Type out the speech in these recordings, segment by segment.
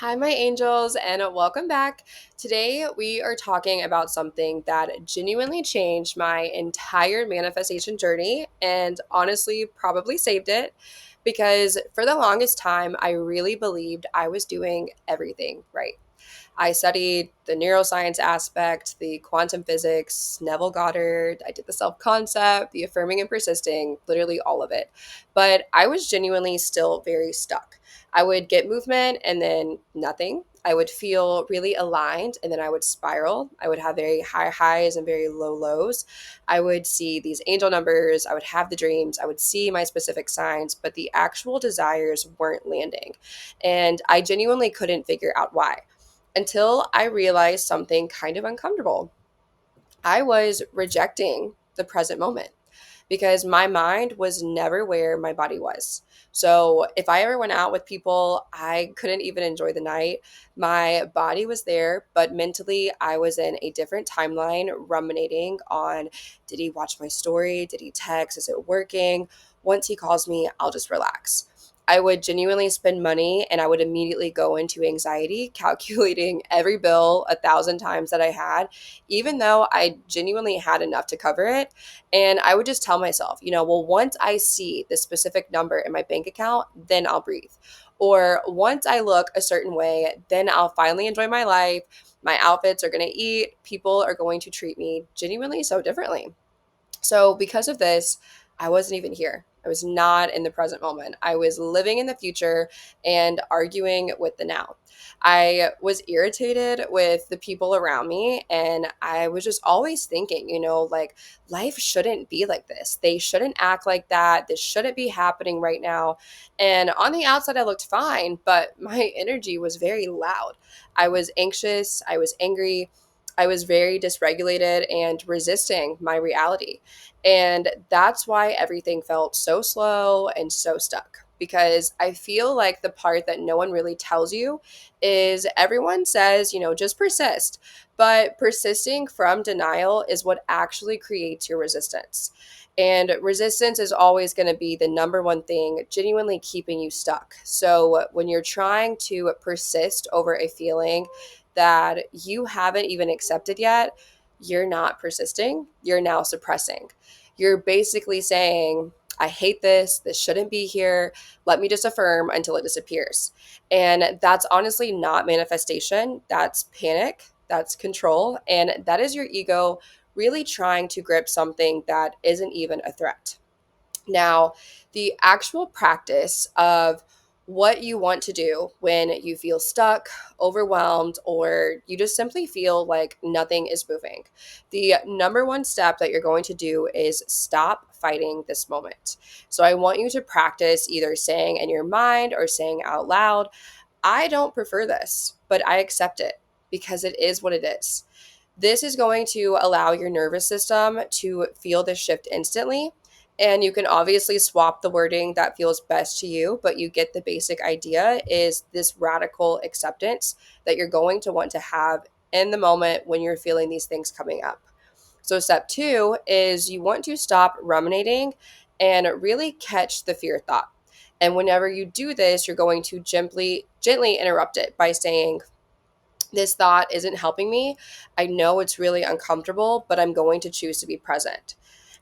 Hi, my angels, and welcome back. Today, we are talking about something that genuinely changed my entire manifestation journey and honestly probably saved it because for the longest time, I really believed I was doing everything right. I studied the neuroscience aspect, the quantum physics, Neville Goddard. I did the self concept, the affirming and persisting, literally all of it. But I was genuinely still very stuck. I would get movement and then nothing. I would feel really aligned and then I would spiral. I would have very high highs and very low lows. I would see these angel numbers. I would have the dreams. I would see my specific signs, but the actual desires weren't landing. And I genuinely couldn't figure out why until I realized something kind of uncomfortable. I was rejecting the present moment because my mind was never where my body was. So if I ever went out with people, I couldn't even enjoy the night. My body was there, but mentally, I was in a different timeline, ruminating on did he watch my story? Did he text? Is it working? Once he calls me, I'll just relax. I would genuinely spend money and I would immediately go into anxiety, calculating every bill 1,000 times that I had, even though I genuinely had enough to cover it. And I would just tell myself, well, once I see this specific number in my bank account, then I'll breathe. Or once I look a certain way, then I'll finally enjoy my life. My outfits are going to eat. People are going to treat me genuinely so differently. So, because of this, I wasn't even here. I was not in the present moment. I was living in the future and arguing with the now. I was irritated with the people around me, and I was just always thinking, like life shouldn't be like this. They shouldn't act like that. This shouldn't be happening right now. And on the outside, I looked fine, but my energy was very loud. I was anxious. I was angry. I was very dysregulated and resisting my reality. And that's why everything felt so slow and so stuck. Because I feel like the part that no one really tells you is everyone says, just persist. But persisting from denial is what actually creates your resistance. And resistance is always going to be the number one thing genuinely keeping you stuck. So when you're trying to persist over a feeling that you haven't even accepted yet, you're not persisting, you're now suppressing. You're basically saying, I hate this. This shouldn't be here. Let me just affirm until it disappears. And that's honestly not manifestation. That's panic. That's control. And that is your ego really trying to grip something that isn't even a threat. Now, the actual practice of what you want to do when you feel stuck, overwhelmed, or you just simply feel like nothing is moving. The number one step that you're going to do is stop fighting this moment. So, I want you to practice either saying in your mind or saying out loud, I don't prefer this, but I accept it because it is what it is. This is going to allow your nervous system to feel the shift instantly. And you can obviously swap the wording that feels best to you, but you get the basic idea is this radical acceptance that you're going to want to have in the moment when you're feeling these things coming up. So, step two is you want to stop ruminating and really catch the fear thought. And whenever you do this, you're going to gently interrupt it by saying, this thought isn't helping me. I know it's really uncomfortable, but I'm going to choose to be present.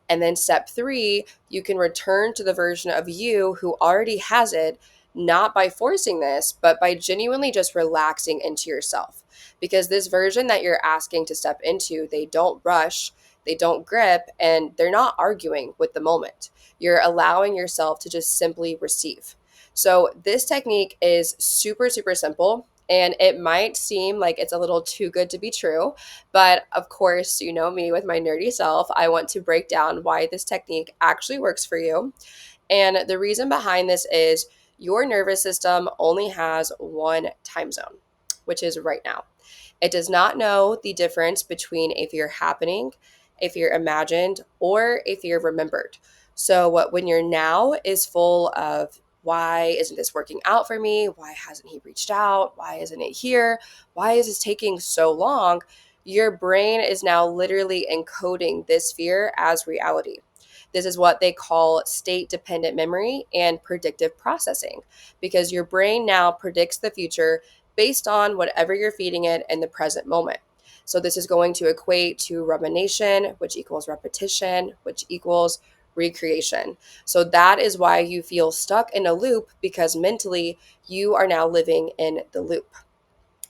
And then step three, you can return to the version of you who already has it, not by forcing this, but by genuinely just relaxing into yourself. Because this version that you're asking to step into, they don't rush, they don't grip, and they're not arguing with the moment. You're allowing yourself to just simply receive. So, this technique is super, super simple. And it might seem like it's a little too good to be true, but of course, you know me with my nerdy self, I want to break down why this technique actually works for you. And the reason behind this is your nervous system only has one time zone, which is right now. It does not know the difference between a fear happening, a fear imagined, or a fear remembered. So, when your now is full of why isn't this working out for me? Why hasn't he reached out? Why isn't it here? Why is this taking so long? Your brain is now literally encoding this fear as reality. This is what they call state dependent memory and predictive processing because your brain now predicts the future based on whatever you're feeding it in the present moment. So this is going to equate to rumination, which equals repetition, which equals recreation. So that is why you feel stuck in a loop, because mentally you are now living in the loop.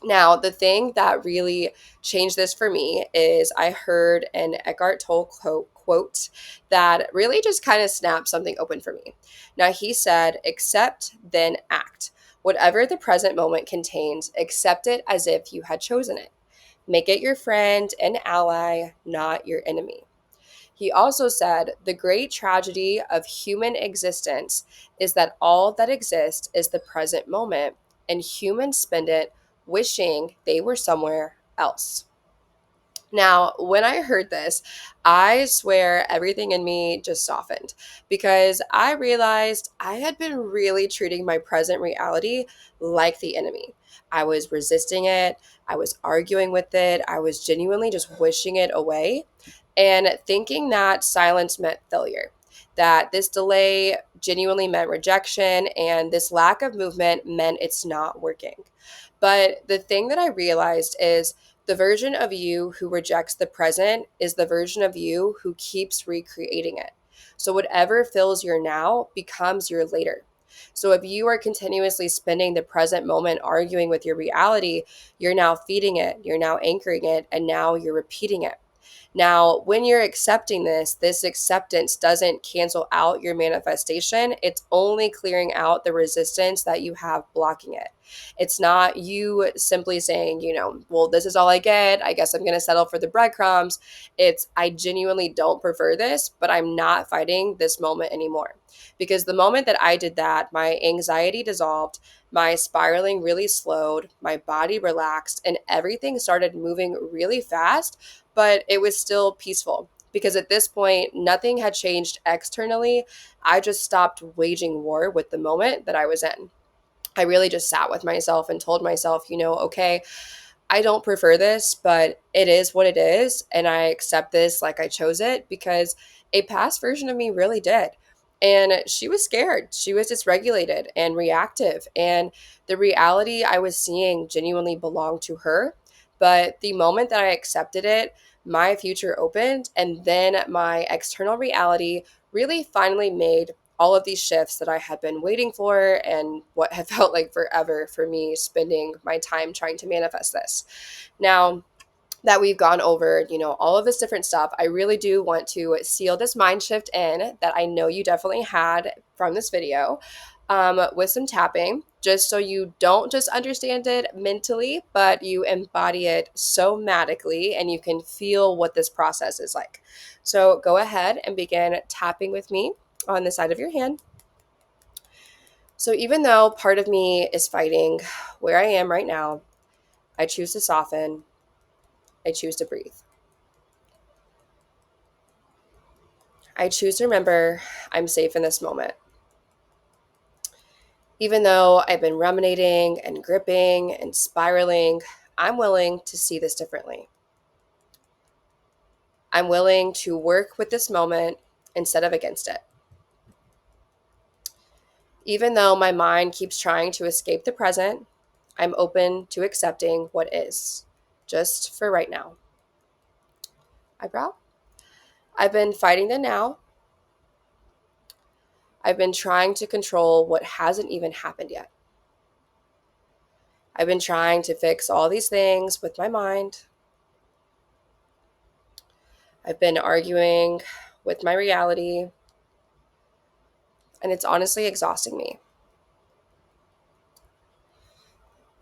Now, the thing that really changed this for me is I heard an Eckhart Tolle quote that really just kind of snapped something open for me. Now, he said, accept, then act. Whatever the present moment contains, accept it as if you had chosen it. Make it your friend and ally, not your enemy. He also said, the great tragedy of human existence is that all that exists is the present moment, and humans spend it wishing they were somewhere else. Now, when I heard this, I swear everything in me just softened, because I realized I had been really treating my present reality like the enemy. I was resisting it, I was arguing with it, I was genuinely just wishing it away and thinking that silence meant failure, that this delay genuinely meant rejection, and this lack of movement meant it's not working. But the thing that I realized is the version of you who rejects the present is the version of you who keeps recreating it. So whatever fills your now becomes your later. So if you are continuously spending the present moment arguing with your reality, you're now feeding it, you're now anchoring it, and now you're repeating it. Now, when you're accepting this acceptance doesn't cancel out your manifestation. It's only clearing out the resistance that you have blocking it. It's not you simply saying, well, this is all I get. I guess I'm going to settle for the breadcrumbs. It's, I genuinely don't prefer this, but I'm not fighting this moment anymore. Because the moment that I did that, my anxiety dissolved, my spiraling really slowed, my body relaxed, and everything started moving really fast, but it was still peaceful. Because at this point, nothing had changed externally. I just stopped waging war with the moment that I was in. I really just sat with myself and told myself, okay, I don't prefer this, but it is what it is. And I accept this like I chose it, because a past version of me really did. And she was scared. She was dysregulated and reactive. And the reality I was seeing genuinely belonged to her. But the moment that I accepted it, my future opened. And then my external reality really finally made all of these shifts that I had been waiting for, and what had felt like forever for me spending my time trying to manifest this. Now that we've gone over, all of this different stuff, I really do want to seal this mind shift in that I know you definitely had from this video, with some tapping, just so you don't just understand it mentally, but you embody it somatically and you can feel what this process is like. So go ahead and begin tapping with me on the side of your hand. So even though part of me is fighting where I am right now, I choose to soften. I choose to breathe. I choose to remember I'm safe in this moment. Even though I've been ruminating and gripping and spiraling, I'm willing to see this differently. I'm willing to work with this moment instead of against it. Even though my mind keeps trying to escape the present, I'm open to accepting what is, just for right now. Eyebrow? I've been fighting the now. I've been trying to control what hasn't even happened yet. I've been trying to fix all these things with my mind. I've been arguing with my reality, and it's honestly exhausting me.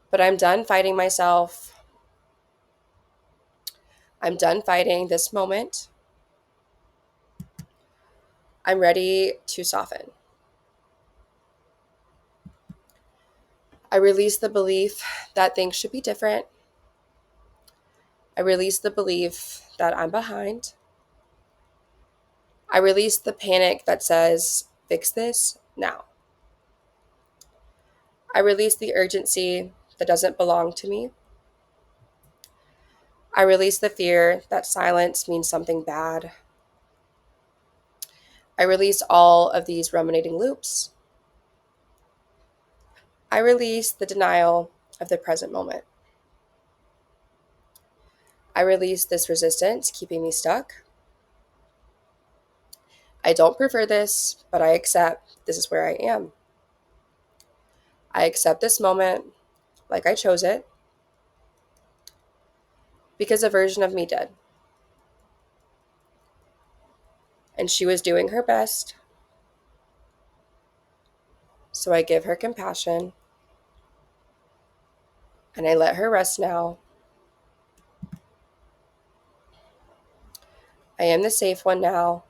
But I'm done fighting myself. I'm done fighting this moment. I'm ready to soften. I release the belief that things should be different. I release the belief that I'm behind. I release the panic that says, fix this now. I release the urgency that doesn't belong to me. I release the fear that silence means something bad. I release all of these ruminating loops. I release the denial of the present moment. I release this resistance keeping me stuck. I don't prefer this, but I accept this is where I am. I accept this moment like I chose it because a version of me did. And she was doing her best. So I give her compassion and I let her rest now. I am the safe one now.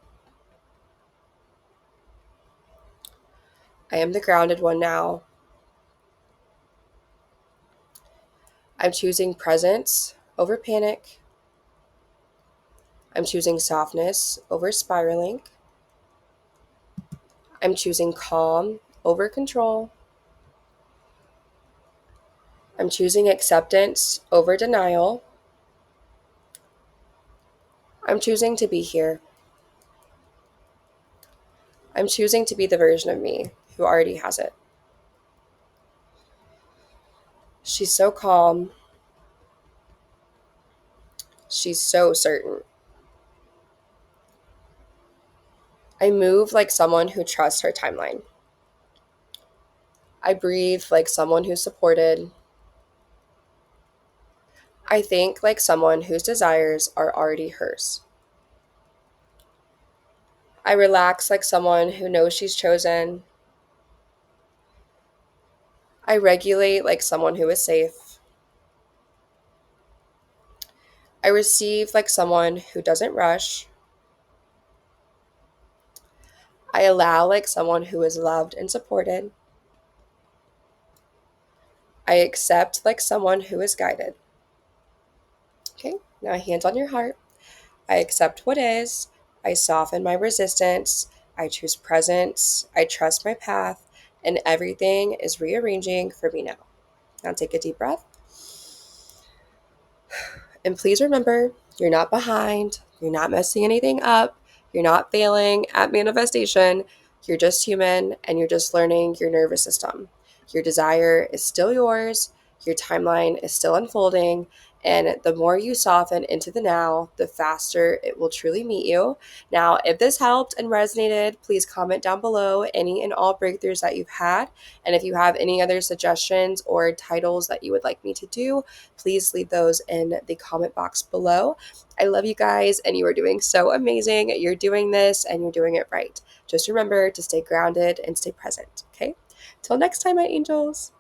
I am the grounded one now. I'm choosing presence over panic. I'm choosing softness over spiraling. I'm choosing calm over control. I'm choosing acceptance over denial. I'm choosing to be here. I'm choosing to be the version of me who already has it. She's so calm. She's so certain. I move like someone who trusts her timeline. I breathe like someone who's supported. I think like someone whose desires are already hers. I relax like someone who knows she's chosen. I regulate like someone who is safe. I receive like someone who doesn't rush. I allow like someone who is loved and supported. I accept like someone who is guided. Okay, now hands on your heart. I accept what is. I soften my resistance. I choose presence. I trust my path. And everything is rearranging for me now. Now take a deep breath. And please remember, you're not behind. You're not messing anything up. You're not failing at manifestation. You're just human and you're just learning your nervous system. Your desire is still yours. Your timeline is still unfolding. And the more you soften into the now, the faster it will truly meet you. Now, if this helped and resonated, please comment down below any and all breakthroughs that you've had. And if you have any other suggestions or titles that you would like me to do, please leave those in the comment box below. I love you guys, and you are doing so amazing. You're doing this and you're doing it right. Just remember to stay grounded and stay present, okay? Till next time, my angels.